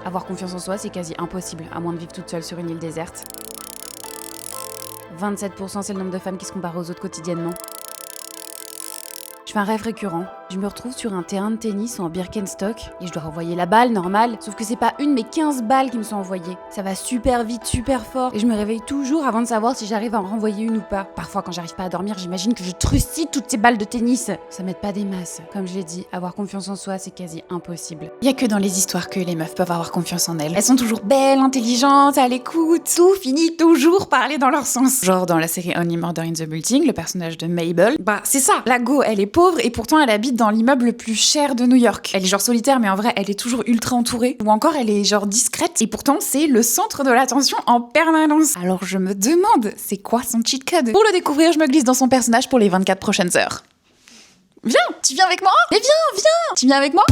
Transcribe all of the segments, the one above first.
Avoir confiance en soi, c'est quasi impossible, à moins de vivre toute seule sur une île déserte. 27%, c'est le nombre de femmes qui se comparent aux autres quotidiennement. Je fais un rêve récurrent. Je me retrouve sur un terrain de tennis en Birkenstock et je dois renvoyer la balle, normal. Sauf que c'est pas une mais 15 balles qui me sont envoyées. Ça va super vite, super fort et je me réveille toujours avant de savoir si j'arrive à en renvoyer une ou pas. Parfois quand j'arrive pas à dormir, j'imagine que je trucide toutes ces balles de tennis. Ça m'aide pas des masses. Comme je l'ai dit, avoir confiance en soi, c'est quasi impossible. Y a que dans les histoires que les meufs peuvent avoir confiance en elles. Elles sont toujours belles, intelligentes, à l'écoute. Tout finit toujours par aller dans leur sens. Genre dans la série Only Murder in the Building, le personnage de Mabel. Bah c'est ça, la go, elle est pauvre et pourtant elle habite dans l'immeuble le plus cher de New York. Elle est genre solitaire mais en vrai elle est toujours ultra entourée. Ou encore elle est genre discrète et pourtant c'est le centre de l'attention en permanence. Alors je me demande, c'est quoi son cheat code? Pour le découvrir, je me glisse dans son personnage pour les 24 prochaines heures. Viens, tu viens avec moi? Mais viens, tu viens avec moi?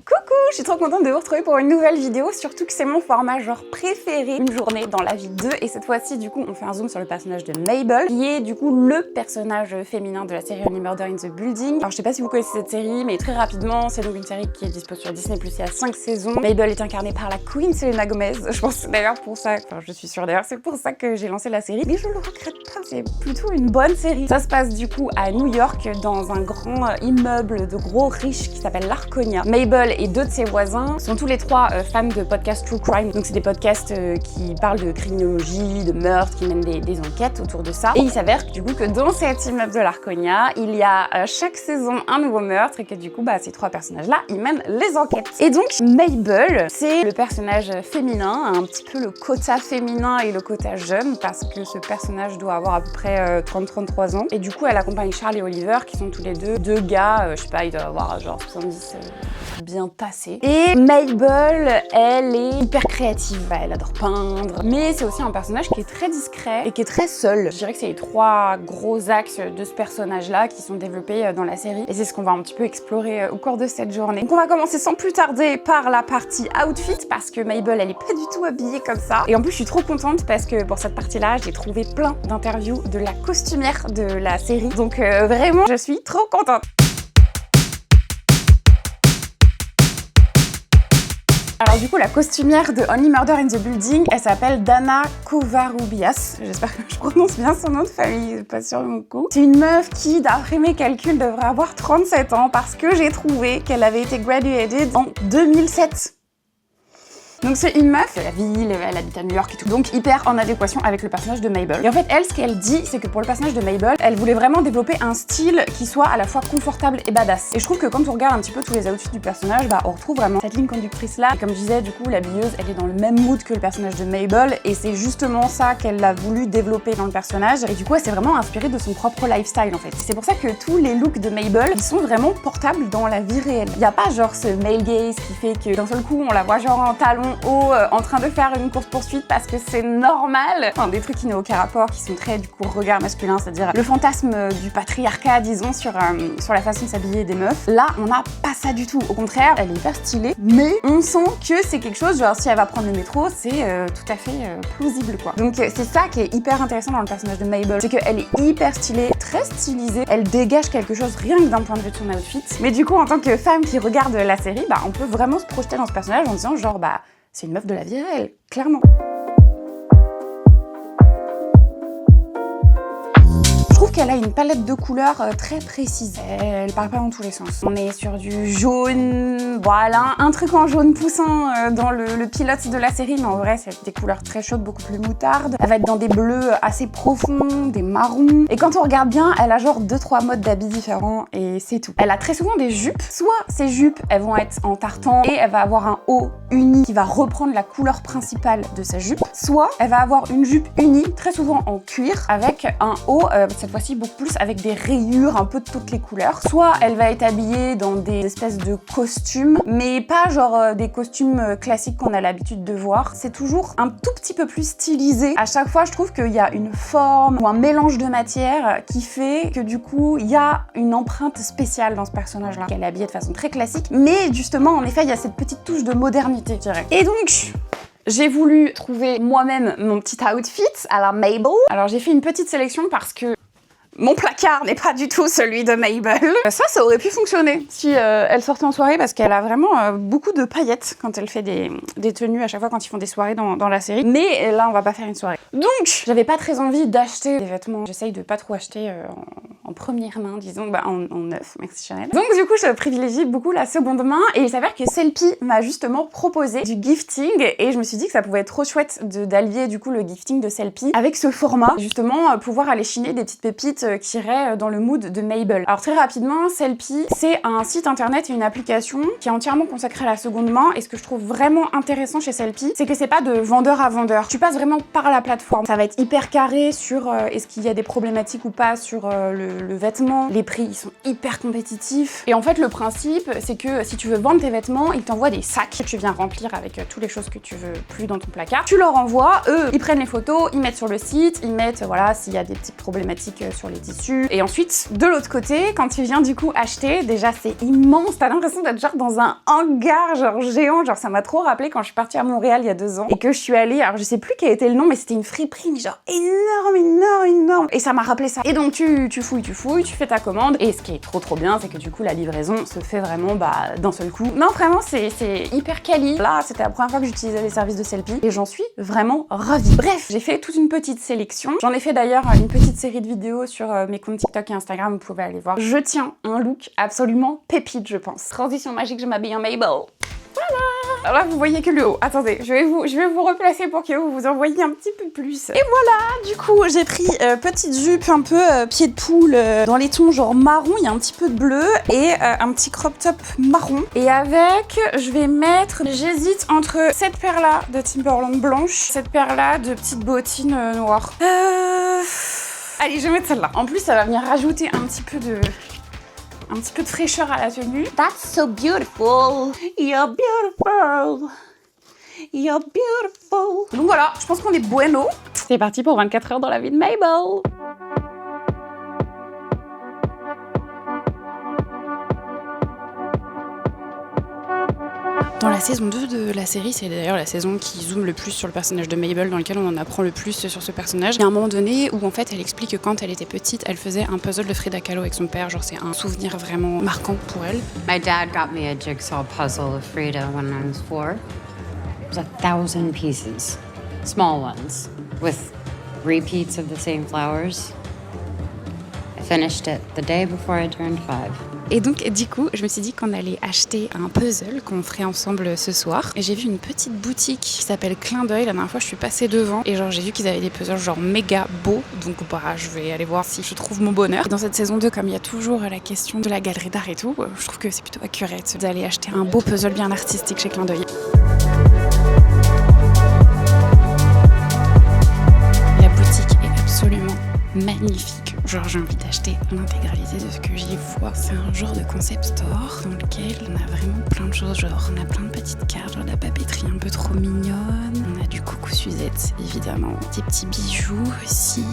Coucou, je suis trop contente de vous retrouver pour une nouvelle vidéo, surtout que c'est mon format genre préféré, une journée dans la vie de. Et cette fois-ci, du coup, on fait un zoom sur le personnage de Mabel, qui est du coup le personnage féminin de la série Only Murder in the Building. Alors je sais pas si vous connaissez cette série, mais très rapidement, c'est donc une série qui est dispo sur Disney+, il y a 5 saisons. Mabel est incarnée par la Queen Selena Gomez. Je pense d'ailleurs pour ça, enfin je suis sûre d'ailleurs, c'est pour ça que j'ai lancé la série. Mais je le regrette pas, c'est plutôt une bonne série. Ça se passe du coup à New York, dans un grand immeuble de gros riches qui s'appelle l'Arconia. Mabel et deux de ses voisins sont tous les trois fans de podcasts True Crime. Donc c'est des podcasts qui parlent de criminologie, de meurtres, qui mènent des enquêtes autour de ça. Et il s'avère du coup que dans cet immeuble de l'Arconia, il y a chaque saison un nouveau meurtre et que du coup ces trois personnages-là, ils mènent les enquêtes. Et donc Mabel, c'est le personnage féminin, un petit peu le quota féminin et le quota jeune, parce que ce personnage doit avoir à peu près 30-33 ans. Et du coup elle accompagne Charles et Oliver, qui sont tous les deux gars, je sais pas, ils doivent avoir genre 70 bien tassés. Et Mabel, elle est hyper créative, elle adore peindre, mais c'est aussi un personnage qui est très discret et qui est très seul. Je dirais que c'est les trois gros axes de ce personnage-là qui sont développés dans la série, et c'est ce qu'on va un petit peu explorer au cours de cette journée. Donc on va commencer sans plus tarder par la partie outfit, parce que Mabel, elle est pas du tout habillée comme ça. Et en plus, je suis trop contente parce que pour cette partie-là, j'ai trouvé plein d'interviews de la costumière de la série. Donc vraiment, je suis trop contente. Alors du coup, la costumière de Only Murder in the Building, elle s'appelle Dana Covarrubias. J'espère que je prononce bien son nom de famille, pas sûr de mon coup. C'est une meuf qui, d'après mes calculs, devrait avoir 37 ans parce que j'ai trouvé qu'elle avait été graduated en 2007. Donc c'est une meuf de la ville, elle habite à New York et tout, donc hyper en adéquation avec le personnage de Mabel. Et en fait, elle, ce qu'elle dit, c'est que pour le personnage de Mabel, elle voulait vraiment développer un style qui soit à la fois confortable et badass. Et je trouve que quand on regarde un petit peu tous les outfits du personnage, on retrouve vraiment cette ligne conductrice là. Et comme je disais, du coup, l'habilleuse, elle est dans le même mood que le personnage de Mabel, et c'est justement ça qu'elle a voulu développer dans le personnage. Et du coup, elle s'est vraiment inspirée de son propre lifestyle en fait. C'est pour ça que tous les looks de Mabel, ils sont vraiment portables dans la vie réelle. Il n'y a pas genre ce male gaze qui fait que d'un seul coup, on la voit genre en talons hauts, en train de faire une course-poursuite parce que c'est normal. Enfin, des trucs qui n'ont aucun rapport, qui sont très du coup regard masculin, c'est-à-dire le fantasme du patriarcat, disons, sur la façon de s'habiller des meufs. Là, on n'a pas ça du tout. Au contraire, elle est hyper stylée, mais on sent que c'est quelque chose, genre si elle va prendre le métro, c'est tout à fait plausible quoi. Donc c'est ça qui est hyper intéressant dans le personnage de Mabel, c'est qu'elle est hyper stylée, très stylisée, elle dégage quelque chose rien que d'un point de vue de son outfit. Mais du coup, en tant que femme qui regarde la série, on peut vraiment se projeter dans ce personnage en disant genre c'est une meuf de la vie réelle, clairement. Je trouve qu'elle a une palette de couleurs très précise. Elle part pas dans tous les sens. On est sur du jaune, voilà, un truc en jaune poussant dans le pilote de la série, mais en vrai c'est des couleurs très chaudes, beaucoup plus moutarde. Elle va être dans des bleus assez profonds, des marrons. Et quand on regarde bien, elle a genre 2-3 modes d'habits différents et c'est tout. Elle a très souvent des jupes. Soit ces jupes, elles vont être en tartan et elle va avoir un haut uni qui va reprendre la couleur principale de sa jupe. Soit elle va avoir une jupe unie, très souvent en cuir, avec un haut, cette fois-ci beaucoup plus avec des rayures un peu de toutes les couleurs. Soit elle va être habillée dans des espèces de costumes, mais pas genre des costumes classiques qu'on a l'habitude de voir. C'est toujours un tout petit peu plus stylisé. À chaque fois, je trouve qu'il y a une forme ou un mélange de matière qui fait que du coup, il y a une empreinte spéciale dans ce personnage-là. Elle est habillée de façon très classique, mais justement, en effet, il y a cette petite touche de modernité, je dirais. Et donc, j'ai voulu trouver moi-même mon petit outfit à la Mabel. Alors j'ai fait une petite sélection parce que Mon placard n'est pas du tout celui de Mabel. Ça aurait pu fonctionner si elle sortait en soirée parce qu'elle a vraiment beaucoup de paillettes quand elle fait des tenues à chaque fois quand ils font des soirées dans la série. Mais là, on va pas faire une soirée. Donc, j'avais pas très envie d'acheter des vêtements. J'essaye de pas trop acheter en première main, disons, en neuf, merci Chanel. Donc du coup, je privilégie beaucoup la seconde main et il s'avère que Sellpy m'a justement proposé du gifting et je me suis dit que ça pouvait être trop chouette d'allier du coup le gifting de Sellpy avec ce format, justement pouvoir aller chiner des petites pépites qui iraient dans le mood de Mabel. Alors très rapidement, Sellpy, c'est un site internet et une application qui est entièrement consacrée à la seconde main et ce que je trouve vraiment intéressant chez Sellpy, c'est que c'est pas de vendeur à vendeur. Tu passes vraiment par la plateforme. Ça va être hyper carré sur est-ce qu'il y a des problématiques ou pas sur le vêtement. Les prix, ils sont hyper compétitifs. Et en fait, le principe, c'est que si tu veux vendre tes vêtements, ils t'envoient des sacs que tu viens remplir avec toutes les choses que tu veux plus dans ton placard. Tu leur envoies, eux, ils prennent les photos, ils mettent sur le site, ils mettent, voilà, s'il y a des petites problématiques sur les tissus. Et ensuite, de l'autre côté, quand tu viens du coup acheter, déjà c'est immense, t'as l'impression d'être genre dans un hangar genre géant, genre ça m'a trop rappelé quand je suis partie à Montréal il y a 2 ans et que je suis allée, alors je sais plus quel était le nom, mais c'était une friperie, mais genre énorme. Et ça m'a rappelé ça. Et donc tu fouilles, tu fais ta commande et ce qui est trop bien, c'est que du coup la livraison se fait vraiment d'un seul coup. Non, vraiment c'est hyper quali. Là, c'était la première fois que j'utilisais les services de Sellpy et j'en suis vraiment ravie. Bref, j'ai fait toute une petite sélection. J'en ai fait d'ailleurs une petite série de vidéos sur mes comptes TikTok et Instagram, vous pouvez aller voir. Je tiens un look absolument pépite, je pense. Transition magique, je m'habille en Mabel. Voilà. Alors là, vous voyez que le haut. Attendez, je vais vous replacer pour que vous en voyez un petit peu plus. Et voilà, du coup, j'ai pris petite jupe un peu pied de poule dans les tons genre marron, il y a un petit peu de bleu et un petit crop top marron. Et avec, je vais mettre, j'hésite entre cette paire-là de Timberland blanche, cette paire-là de petites bottines noires. Allez, je vais mettre celle-là. En plus, ça va venir rajouter un petit peu de fraîcheur à la tenue. That's so beautiful. You're beautiful. You're beautiful. Donc voilà, je pense qu'on est bueno. C'est parti pour 24 heures dans la vie de Mabel. Dans la saison 2 de la série, c'est d'ailleurs la saison qui zoome le plus sur le personnage de Mabel, dans lequel on en apprend le plus sur ce personnage. Il y a un moment donné où en fait elle explique que quand elle était petite, elle faisait un puzzle de Frida Kahlo avec son père, genre c'est un souvenir vraiment marquant pour elle. My dad got me a jigsaw puzzle of Frida when I was 4. It was 1,000 pieces, small ones, with repeats of the same flowers. I finished it the day before I turned 5. Et donc, du coup, je me suis dit qu'on allait acheter un puzzle qu'on ferait ensemble ce soir. Et j'ai vu une petite boutique qui s'appelle Clin d'œil. La dernière fois, je suis passée devant et genre j'ai vu qu'ils avaient des puzzles genre méga beaux. Donc, je vais aller voir si je trouve mon bonheur. Et dans cette saison 2, comme il y a toujours la question de la galerie d'art et tout, je trouve que c'est plutôt accurate d'aller acheter un beau puzzle bien artistique chez Clin d'œil. La boutique est absolument magnifique. Genre j'ai envie d'acheter l'intégralité de ce que j'y vois. C'est un genre de concept store dans lequel on a vraiment plein de choses. Genre on a plein de petites cartes, genre de la papeterie un peu trop mignonne. On a du coucou Suzette évidemment. Des petits bijoux aussi.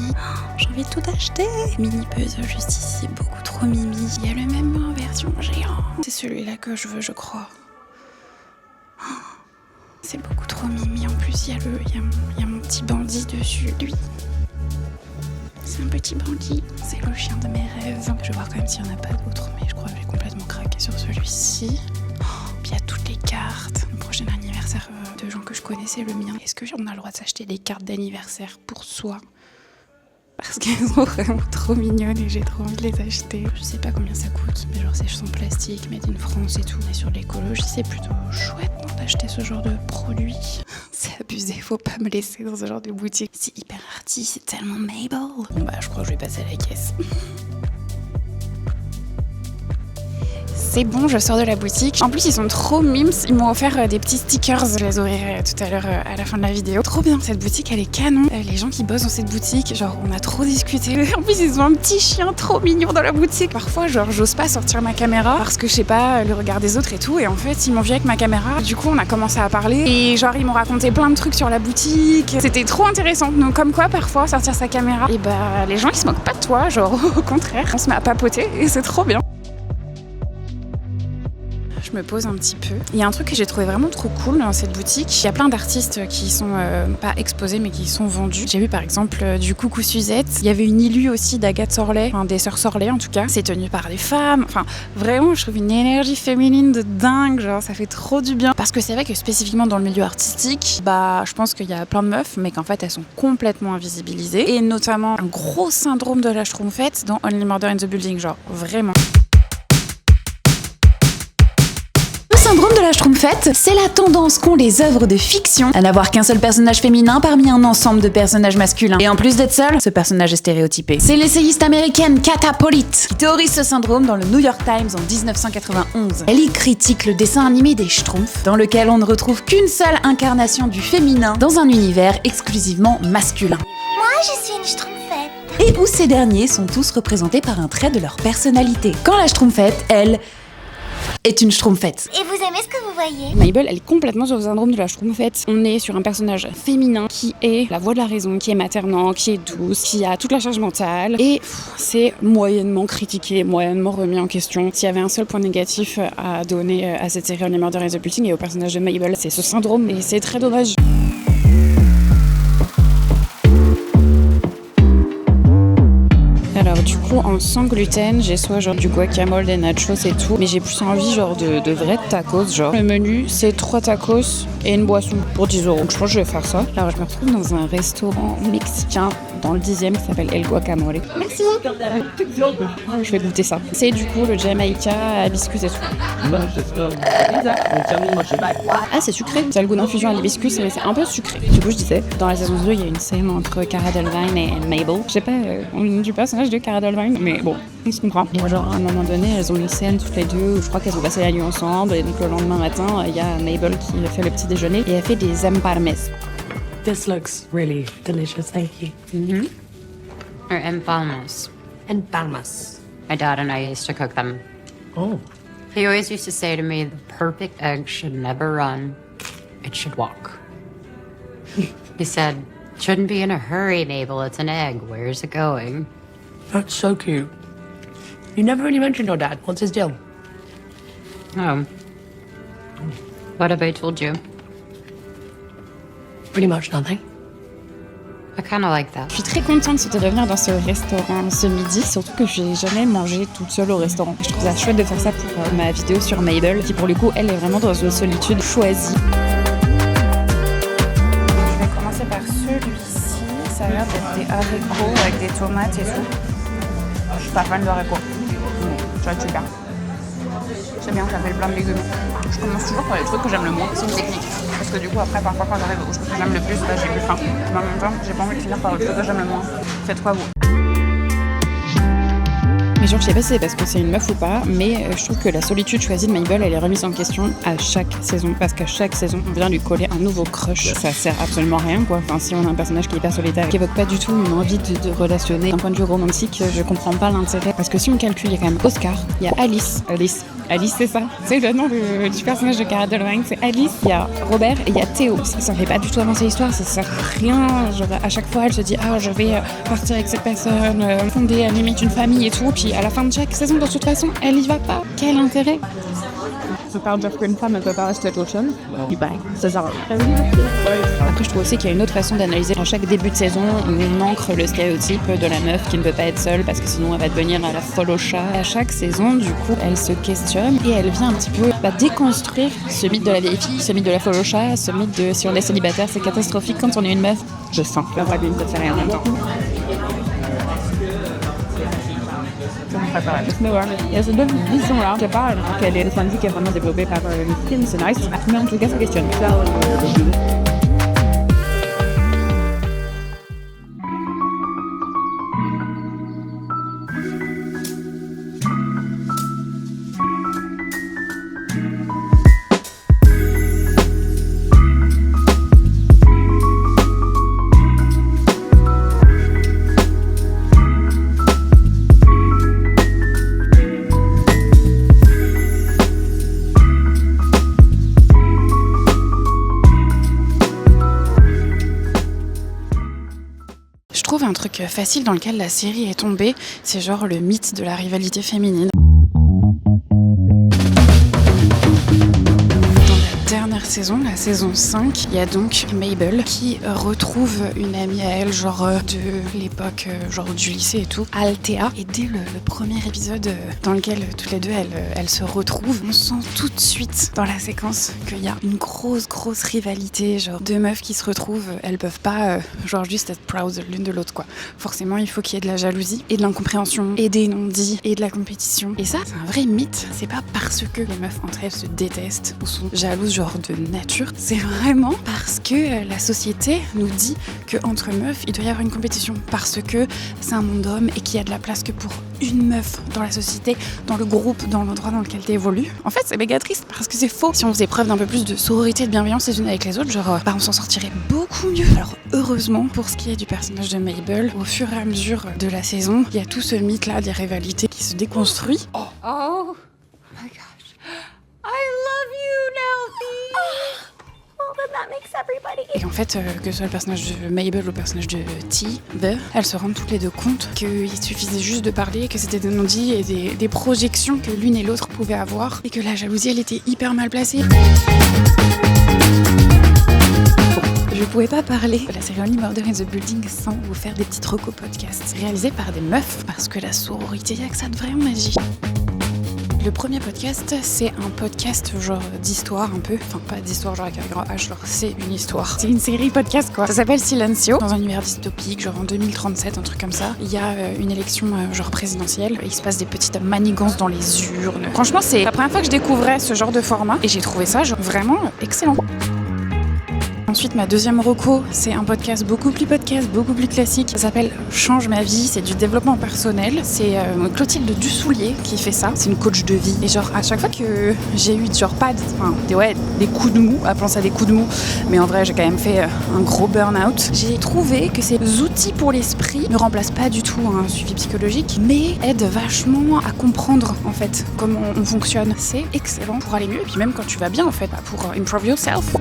J'ai envie de tout acheter. Mini puzzle juste ici, beaucoup trop mimi. Il y a le même en version géant. C'est celui-là que je veux, je crois. C'est beaucoup trop mimi. En plus il y a mon petit bandit dessus, lui. C'est un petit bandit, c'est le chien de mes rêves. Je vais voir quand même s'il n'y en a pas d'autres, mais je crois que j'ai complètement craqué sur celui-ci. Puis il y a toutes les cartes. Le prochain anniversaire de gens que je connaissais, le mien. Est-ce qu'on a le droit de s'acheter des cartes d'anniversaire pour soi ? Parce qu'elles sont vraiment trop mignonnes et j'ai trop envie de les acheter. Je sais pas combien ça coûte, mais genre c'est en plastique, made in France et tout. Mais sur l'écologie, c'est plutôt chouette d'acheter ce genre de produit. C'est abusé, faut pas me laisser dans ce genre de boutique. C'est hyper arty, c'est tellement Mabel. Bon je crois que je vais passer à la caisse. C'est bon, je sors de la boutique. En plus, ils sont trop mimes. Ils m'ont offert des petits stickers. Je les ouvrirai tout à l'heure à la fin de la vidéo. Trop bien, cette boutique, elle est canon. Les gens qui bossent dans cette boutique, genre, on a trop discuté. En plus, ils ont un petit chien trop mignon dans la boutique. Parfois, genre, j'ose pas sortir ma caméra parce que, je sais pas, le regard des autres et tout. Et en fait, ils m'ont vu avec ma caméra. Du coup, on a commencé à parler. Et genre, ils m'ont raconté plein de trucs sur la boutique. C'était trop intéressant. Donc, comme quoi, parfois, sortir sa caméra, et les gens, ils se moquent pas de toi. Genre, au contraire, on se met à papoter et c'est trop bien. je me pose un petit peu. Il y a un truc que j'ai trouvé vraiment trop cool dans cette boutique. Il y a plein d'artistes qui sont pas exposés mais qui sont vendus. J'ai vu par exemple du Coucou Suzette. Il y avait une Ilu aussi d'Agathe Sorlet, enfin des sœurs Sorlet en tout cas. C'est tenu par des femmes. Enfin vraiment je trouve une énergie féminine de dingue, genre ça fait trop du bien. Parce que c'est vrai que spécifiquement dans le milieu artistique, bah je pense qu'il y a plein de meufs mais qu'en fait elles sont complètement invisibilisées. Et notamment un gros syndrome de la Schtroumpfette dans Only Murder in the Building, genre vraiment. Le syndrome de la Schtroumpfette, c'est la tendance qu'ont les œuvres de fiction à n'avoir qu'un seul personnage féminin parmi un ensemble de personnages masculins. Et en plus d'être seul, ce personnage est stéréotypé. C'est l'essayiste américaine Kata Pollitt qui théorise ce syndrome dans le New York Times en 1991. Elle y critique le dessin animé des Schtroumpfs, dans lequel on ne retrouve qu'une seule incarnation du féminin dans un univers exclusivement masculin. Moi, je suis une Schtroumpfette. Et où ces derniers sont tous représentés par un trait de leur personnalité. Quand la Schtroumpfette, elle, est une Schtroumpfette. Et vous aimez ce que vous voyez? Mabel, elle est complètement sur le syndrome de la Schtroumpfette. On est sur un personnage féminin qui est la voix de la raison, qui est maternant, qui est douce, qui a toute la charge mentale. Et c'est moyennement critiqué, moyennement remis en question. S'il y avait un seul point négatif à donner à cette série Only Murder in the Building et au personnage de Mabel, c'est ce syndrome. Et c'est très dommage. Alors du coup en sans gluten j'ai soit genre du guacamole, des nachos et tout, mais j'ai plus envie genre de vrais tacos genre. Le menu c'est 3 tacos et une boisson pour 10 €. Donc je pense que je vais faire ça. Alors je me retrouve dans un restaurant mexicain dans le 10e qui s'appelle El Guacamole. Merci. Je vais goûter ça. C'est du coup le Jamaïca à hibiscus et tout. Ah c'est sucré. Ça a le goût d'infusion à l'hibiscus mais c'est un peu sucré. Du coup je disais, dans la saison 2 il y a une scène entre Cara Delevingne et Mabel. Je sais pas du personnage de Cara Delevingne, mais bon, on se comprend. Et genre à un moment donné elles ont une scène toutes les deux où je crois qu'elles ont passé la nuit ensemble et donc le lendemain matin il y a Mabel qui fait le petit déjeuner et elle fait des empalmes. This looks really delicious, thank you. Mm-hmm. Or empalmas. And palmas. My dad and I used to cook them. Oh. He always used to say to me, the perfect egg should never run, it should walk. He said, shouldn't be in a hurry, Mabel, it's an egg, where's it going? That's so cute. You never really mentioned your dad. What's his deal? Oh. What have I told you? Pretty much nothing. I kind of like that. Je suis très contente de revenir dans ce restaurant ce midi, surtout que je n'ai jamais mangé toute seule au restaurant. Je trouve ça chouette de faire ça pour ma vidéo sur Mabel, qui pour le coup, elle est vraiment dans une solitude choisie. Je vais commencer par celui-ci. Ça a l'air d'être des haricots avec des tomates et tout. Je suis pas fan de haricots. Ça va être super. C'est bien, ça fait plein de légumes. Je commence toujours par les trucs que j'aime le moins. C'est une technique. Parce que du coup, après, parfois, quand j'arrive au truc que j'aime le plus, bah, j'ai plus faim. Mais en même temps, j'ai pas envie de finir par le truc que j'aime le moins. Faites quoi, vous? Mais genre, je sais pas si c'est parce que c'est une meuf ou pas, mais je trouve que la solitude choisie de Mabel, elle est remise en question à chaque saison. Parce qu'à chaque saison, on vient lui coller un nouveau crush. Ça sert absolument à rien, quoi. Enfin, si on a un personnage qui est hyper solitaire, qui évoque pas du tout une envie de relationner d'un point de vue romantique, je comprends pas l'intérêt. Parce que si on calcule, il y a quand même Oscar, il y a Alice, c'est ça. C'est le nom du personnage de Cara Delevingne, c'est Alice. Il y a Robert et il y a Théo. Ça fait pas du tout avancer l'histoire, ça sert à rien. Genre, à chaque fois, elle se dit, ah, je vais partir avec cette personne, fonder à limite une famille et tout. Puis à la fin de chaque saison, de toute façon, elle y va pas. Quel intérêt? Ça veut pas dire qu'une femme, elle peut pas rester toute seule. Ça sert à rien. Après, je trouve aussi qu'il y a une autre façon d'analyser. Dans chaque début de saison, on ancre le stéréotype de la meuf qui ne peut pas être seule parce que sinon elle va devenir la folle au chat. À chaque saison, du coup, elle se questionne et elle vient un petit peu déconstruire ce mythe de la vieille fille, ce mythe de la folle au chat, ce mythe de si on est célibataire, c'est catastrophique quand on est une meuf. Je sens la vraie vie, ça fait rien en même temps. Il y a cette deux vision-là, je sais pas, qu'elle est le point de vue qui est vraiment développé par une fille, c'est nice, mais en tout cas ça questionne. Je trouve un truc facile dans lequel la série est tombée, c'est genre le mythe de la rivalité féminine. saison, la saison 5, il y a donc Mabel qui retrouve une amie à elle, genre de l'époque, genre du lycée et tout, Althea. Et dès le premier épisode dans lequel toutes les deux elles se retrouvent, on sent tout de suite dans la séquence qu'il y a une grosse rivalité, genre deux meufs qui se retrouvent, elles peuvent pas genre juste être proud l'une de l'autre quoi. Forcément il faut qu'il y ait de la jalousie et de l'incompréhension et des non-dits et de la compétition. Et ça c'est un vrai mythe, c'est pas parce que les meufs entre elles se détestent ou sont jalouses genre de nature, c'est vraiment parce que la société nous dit qu'entre meufs il doit y avoir une compétition parce que c'est un monde d'hommes et qu'il y a de la place que pour une meuf dans la société, dans le groupe, dans l'endroit dans lequel tu évolues. En fait c'est méga triste parce que c'est faux. Si on faisait preuve d'un peu plus de sororité et de bienveillance les unes avec les autres, genre on s'en sortirait beaucoup mieux. Alors heureusement pour ce qui est du personnage de Mabel, au fur et à mesure de la saison, il y a tout ce mythe là des rivalités qui se déconstruit. Oh my gosh. I love you, Nelsie! Oh, but that makes everybody. Et en fait, que ce soit le personnage de Mabel ou le personnage de T, elles se rendent toutes les deux compte qu'il suffisait juste de parler, que c'était des non-dits et des projections que l'une et l'autre pouvaient avoir, et que la jalousie, elle était hyper mal placée. Je pouvais pas parler de la série Only Murder in the Building sans vous faire des petites recos podcasts réalisés par des meufs, parce que la sororité, y a que ça de vrai en magie. Le premier podcast, c'est un podcast genre d'histoire un peu. Enfin, pas d'histoire genre avec un grand H, genre c'est une histoire. C'est une série podcast quoi. Ça s'appelle Silencio. Dans un univers dystopique, genre en 2037, un truc comme ça. Il y a une élection genre présidentielle. Il se passe des petites manigances dans les urnes. Franchement, c'est la première fois que je découvrais ce genre de format. Et j'ai trouvé ça genre vraiment excellent. Ensuite, ma deuxième reco, c'est un podcast, beaucoup plus classique. Ça s'appelle Change ma vie, c'est du développement personnel. C'est Clotilde Dussoulier qui fait ça. C'est une coach de vie. Et genre, à chaque fois que j'ai eu genre des coups de mou, appelons ça des coups de mou, mais en vrai, j'ai quand même fait un gros burn-out. J'ai trouvé que ces outils pour l'esprit ne remplacent pas du tout un suivi psychologique, mais aident vachement à comprendre en fait comment on fonctionne. C'est excellent pour aller mieux. Et puis même quand tu vas bien en fait, pour improve yourself.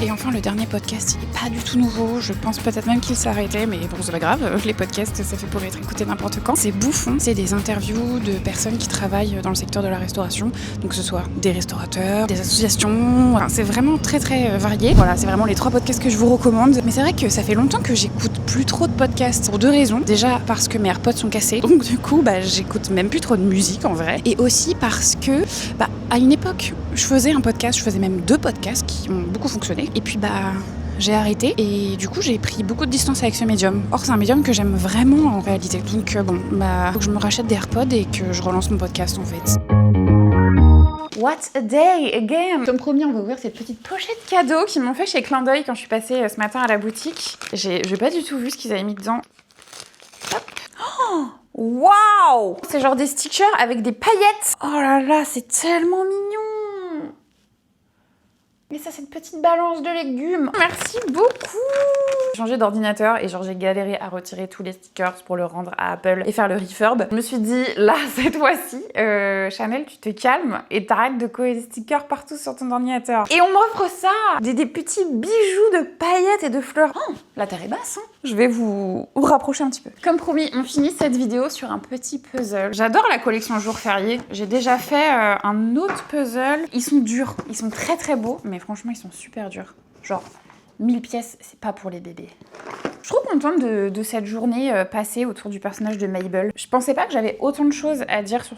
Et enfin, le dernier podcast, il est pas du tout nouveau. Je pense peut-être même qu'il s'est arrêté, mais bon, c'est pas grave. Les podcasts, ça fait pour être écouté n'importe quand. C'est Bouffon. C'est des interviews de personnes qui travaillent dans le secteur de la restauration. Donc, que ce soit des restaurateurs, des associations. Enfin, c'est vraiment très varié. Voilà, c'est vraiment les 3 podcasts que je vous recommande. Mais c'est vrai que ça fait longtemps que j'écoute plus trop de podcasts pour 2 raisons. Déjà, parce que mes AirPods sont cassés. Donc, du coup, j'écoute même plus trop de musique en vrai. Et aussi parce que, à une époque, je faisais un podcast, je faisais même 2 podcasts qui ont beaucoup fonctionné. Et puis j'ai arrêté et du coup j'ai pris beaucoup de distance avec ce médium. Or c'est un médium que j'aime vraiment en réalité. Donc faut que je me rachète des AirPods et que je relance mon podcast en fait. What a day again! Comme promis, on va ouvrir cette petite pochette cadeau qu'ils m'ont fait chez Clin d'œil quand je suis passée ce matin à la boutique. J'ai pas du tout vu ce qu'ils avaient mis dedans. Hop. Oh! Waouh! C'est genre des stickers avec des paillettes. Oh là là, c'est tellement mignon! Mais ça, c'est une petite balance de légumes. Merci beaucoup. J'ai changé d'ordinateur et genre j'ai galéré à retirer tous les stickers pour le rendre à Apple et faire le refurb. Je me suis dit, là, cette fois-ci, Chanel, tu te calmes et t'arrêtes de coller des stickers partout sur ton ordinateur. Et on m'offre ça! Des petits bijoux de paillettes et de fleurs. Oh, la terre est basse, hein. Je vais vous rapprocher un petit peu. Comme promis, on finit cette vidéo sur un petit puzzle. J'adore la collection Jour Férié. J'ai déjà fait un autre puzzle. Ils sont durs, ils sont très beaux, mais franchement, ils sont super durs. Genre, 1000 pièces, c'est pas pour les bébés. Je suis trop contente de cette journée passée autour du personnage de Mabel. Je pensais pas que j'avais autant de choses à dire sur...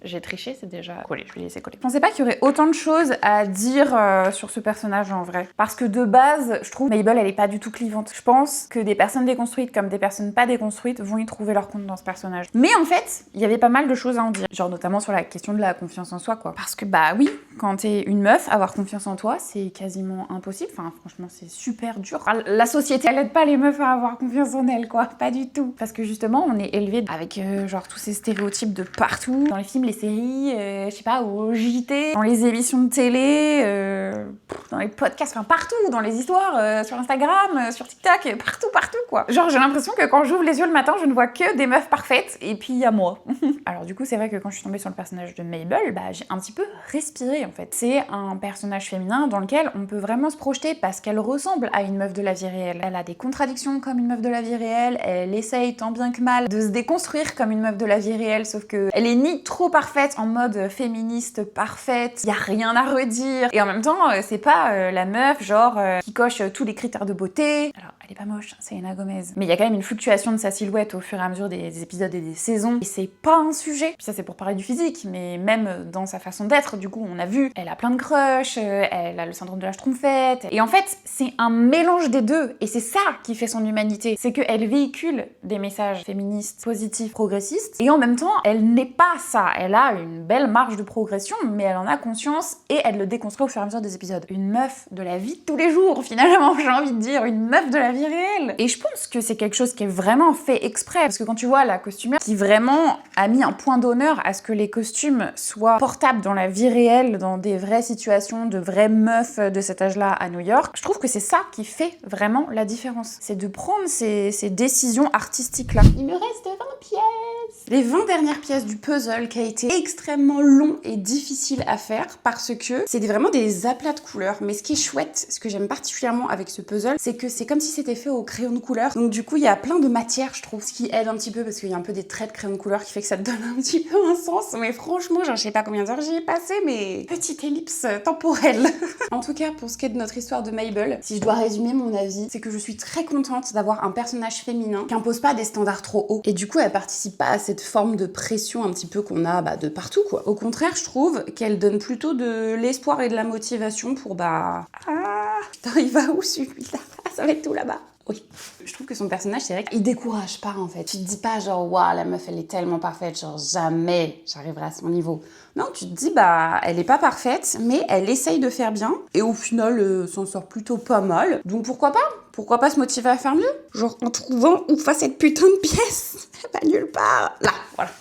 J'ai triché, c'est déjà collé, je vais laisser coller. Je pensais pas qu'il y aurait autant de choses à dire sur ce personnage en vrai. Parce que de base, je trouve Mabel, elle est pas du tout clivante. Je pense que des personnes déconstruites comme des personnes pas déconstruites vont y trouver leur compte dans ce personnage. Mais en fait, il y avait pas mal de choses à en dire. Genre notamment sur la question de la confiance en soi, quoi. Parce que oui, quand t'es une meuf, avoir confiance en toi, c'est quasiment impossible. Enfin, franchement, c'est super dur. La société, elle aide pas les meufs à avoir confiance en elles, quoi. Pas du tout. Parce que justement, on est élevé avec genre tous ces stéréotypes de partout. Dans les films, les séries, je sais pas, au JT, dans les émissions de télé, dans les podcasts, enfin partout, dans les histoires, sur Instagram, sur TikTok, partout quoi. Genre j'ai l'impression que quand j'ouvre les yeux le matin, je ne vois que des meufs parfaites et puis il y a moi. Alors du coup c'est vrai que quand je suis tombée sur le personnage de Mabel, j'ai un petit peu respiré virée en fait. C'est un personnage féminin dans lequel on peut vraiment se projeter parce qu'elle ressemble à une meuf de la vie réelle. Elle a des contradictions comme une meuf de la vie réelle, elle essaye tant bien que mal de se déconstruire comme une meuf de la vie réelle, sauf que elle est ni trop parfaite en mode féministe parfaite, y a rien à redire, et en même temps c'est pas la meuf genre qui coche tous les critères de beauté. Alors elle est pas moche, c'est Selena Gomez, mais il y a quand même une fluctuation de sa silhouette au fur et à mesure des épisodes et des saisons, et c'est pas un sujet. Puis ça c'est pour parler du physique, mais même dans sa façon d'être, du coup on a vu, elle a plein de crushs, elle a le syndrome de la schtroumpfette, et en fait c'est un mélange des deux, et c'est ça qui fait son humanité, c'est qu'elle véhicule des messages féministes, positifs, progressistes, et en même temps elle n'est pas ça, elle a une belle marge de progression, mais elle en a conscience, et elle le déconstruit au fur et à mesure des épisodes. Une meuf de la vie de tous les jours, finalement, j'ai envie de dire, une meuf de la vie réelle. Et je pense que c'est quelque chose qui est vraiment fait exprès, parce que quand tu vois la costumière qui vraiment a mis un point d'honneur à ce que les costumes soient portables dans la vie réelle, dans des vraies situations de vraies meufs de cet âge-là à New York, je trouve que c'est ça qui fait vraiment la différence. C'est de prendre ces décisions artistiques-là. Il me reste 20 pièces. Les 20 dernières pièces du puzzle qui a été extrêmement long et difficile à faire parce que c'est vraiment des aplats de couleurs. Mais ce qui est chouette, ce que j'aime particulièrement avec ce puzzle, c'est que c'est comme si c'était fait au crayon de couleur. Donc du coup, il y a plein de matières, je trouve, ce qui aide un petit peu parce qu'il y a un peu des traits de crayon de couleur qui fait que ça te donne un petit peu un sens. Mais franchement, genre, je sais pas combien d'heures j'y ai passé, mais petite ellipse temporelle. En tout cas, pour ce qui est de notre histoire de Mabel, si je dois résumer mon avis, c'est que je suis très contente d'avoir un personnage féminin qui impose pas des standards trop hauts. Et du coup, elle participe pas à cette forme de pression un petit peu qu'on a de partout, quoi. Au contraire, je trouve qu'elle donne plutôt de l'espoir et de la motivation pour Ah, putain, il va où celui-là? Ça va être tout là-bas. Oui. Je trouve que son personnage, c'est vrai qu'il décourage pas en fait. Tu te dis pas genre, waouh, la meuf elle est tellement parfaite, genre jamais j'arriverai à son niveau. Non, tu te dis, elle est pas parfaite, mais elle essaye de faire bien. Et au final, s'en sort plutôt pas mal. Donc pourquoi pas? Pourquoi pas se motiver à faire mieux? Genre en trouvant où va cette putain de pièce? Pas nulle part. Là, voilà.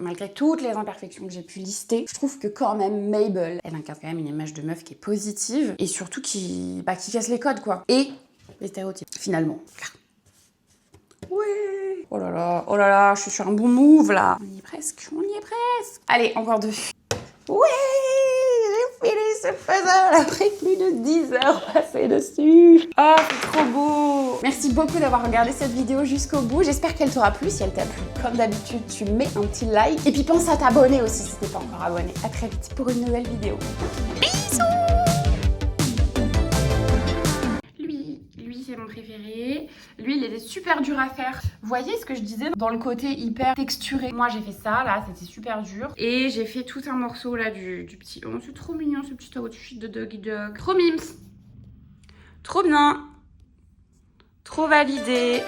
Malgré toutes les imperfections que j'ai pu lister, je trouve que quand même Mabel, elle incarne quand même une image de meuf qui est positive et surtout qui casse les codes, quoi. Et les stéréotypes, finalement. Ouais. Oh là là, je suis sur un bon move là. On y est presque. Allez, encore 2. Ouais, j'ai fini ce puzzle après plus de 10 heures passées dessus. Oh, c'est trop beau. Merci beaucoup d'avoir regardé cette vidéo jusqu'au bout. J'espère qu'elle t'aura plu. Si elle t'a plu, comme d'habitude, tu mets un petit like. Et puis pense à t'abonner aussi si t'es pas encore abonné. À très vite pour une nouvelle vidéo. Bisous. Lui, c'est mon préféré. Lui, il était super dur à faire. Vous voyez ce que je disais dans le côté hyper texturé? Moi, j'ai fait ça, là, c'était super dur. Et j'ai fait tout un morceau, là, du petit... Oh, c'est trop mignon, ce petit outfit de Doggy Dog. Trop mimes. Trop bien. Trop validé.